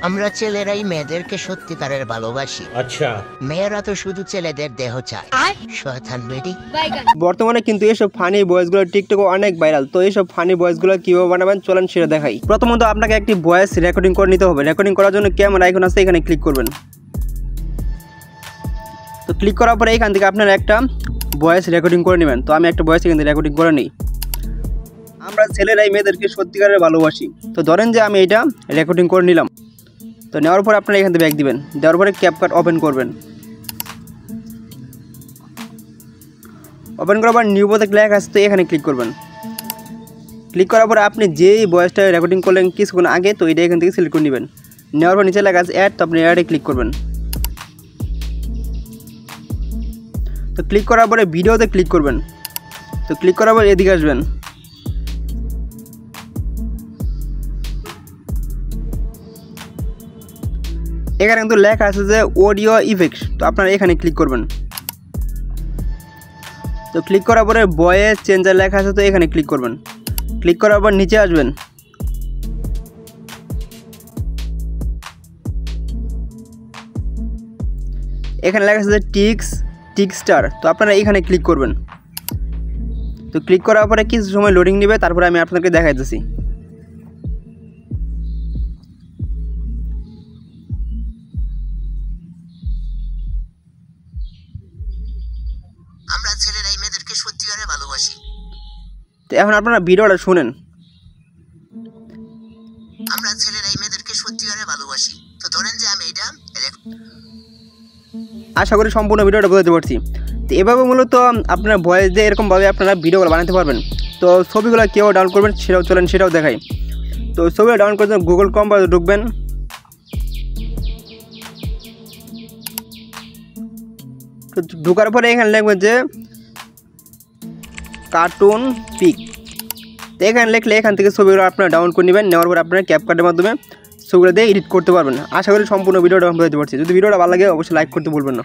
আমরা ছেলেরাই মেয়েদেরকে সত্যিকারের ভালোবাসি। আচ্ছা, মেয়েরা তো শুধু ছেলেদের দেহ চায়। শয়তান বেটি। বর্তমানে কিন্তু এইসব ফানি ভয়েসগুলো টিকটকে অনেক ভাইরাল। তো এইসব ফানি ভয়েসগুলো কিভাবে বানাবেন চলেন সেটা দেখাই। প্রথমত আপনাকে একটি ভয়েস রেকর্ডিং করে নিতে হবে। রেকর্ডিং করার জন্য ক্যামেরা আইকন আছে, এখানে ক্লিক করবেন। তো ক্লিক করার পরে এখান থেকে আপনারা একটা ভয়েস রেকর্ডিং করে নেবেন। তো আমি একটা ভয়েস এখান থেকে রেকর্ডিং করে নিই। আমরা ছেলেরাই মেয়েদেরকে সত্যিকারের ভালোবাসি। তো ধরেন যে আমি এটা রেকর্ডিং করে নিলাম। তো নেওয়ার পরে আপনারা এখান থেকে ব্যাক দিবেন। দেওয়ার পরে ক্যাপকাট ওপেন করবেন। ওপেন করার পর নিউ প্রজেক্ট লেখা আছে, তো এখানে ক্লিক করবেন। ক্লিক করার পরে আপনি যেই ভয়েসটা রেকর্ডিং করলেন কিছুক্ষণ আগে, তো এটা এখান থেকে সিলেক্ট করে নেবেন। নেওয়ার পর নিচে লেখা আছে অ্যাড, তো আপনি অ্যাডে ক্লিক করবেন। তো ক্লিক করার পরে ভিডিওতে ক্লিক করবেন। তো ক্লিক করার পর এদিকে আসবেন। এখানে কিন্তু লেখা আছে যে অডিও ইফেক্ট, তো আপনারা এখানে ক্লিক করবেন। তো ক্লিক করার পরে ভয়েস চেঞ্জার লেখা আছে, তো এখানে ক্লিক করবেন। ক্লিক করার পর নিচে আসবেন। এখানে লেখা আছে যে টিক্সটার, তো আপনারা এখানে ক্লিক করবেন। তো ক্লিক করার পরে কিছু সময় লোডিং নেবে, তারপরে আমি আপনাকে দেখাইতেছি। আমরা ছেলেরাই মেয়েদেরকে সত্যিকারের ভালোবাসি। তো এখন আপনারা ভিডিওটা শুনেন। আমরা ছেলেরাই মেয়েদেরকে সত্যিকারের ভালোবাসি। তো ধরেন যে আমি এটা আশা করি সম্পূর্ণ ভিডিওটা বুঝতে পারছি। তো এভাবে মূলত আপনার ভয়েস দিয়ে এরকমভাবে আপনারা ভিডিওগুলো বানাতে পারবেন। তো ছবিগুলো কেউ ডাউনলোড করবেন সেটাও দেখাই। তো ছবিগুলো ডাউনলোড করতে গুগল ক্রোম ব্রাউজারে ঢুকবেন। তো ঢোকার পরে এখানে লিখবেন যে কার্টুন পিক। তো এখানে লিখলে এখান থেকে ছবিগুলো আপনারা ডাউনলোড করে নেবেন। নেওয়ার পর আপনারা ক্যাপকাটের মাধ্যমে ছবিগুলো দিয়ে এডিট করতে পারবেন। আশা করি সম্পূর্ণ ভিডিওটা বুঝতে পারছি। যদি ভিডিওটা ভালো লাগে অবশ্যই লাইক করতে ভুলবেন না।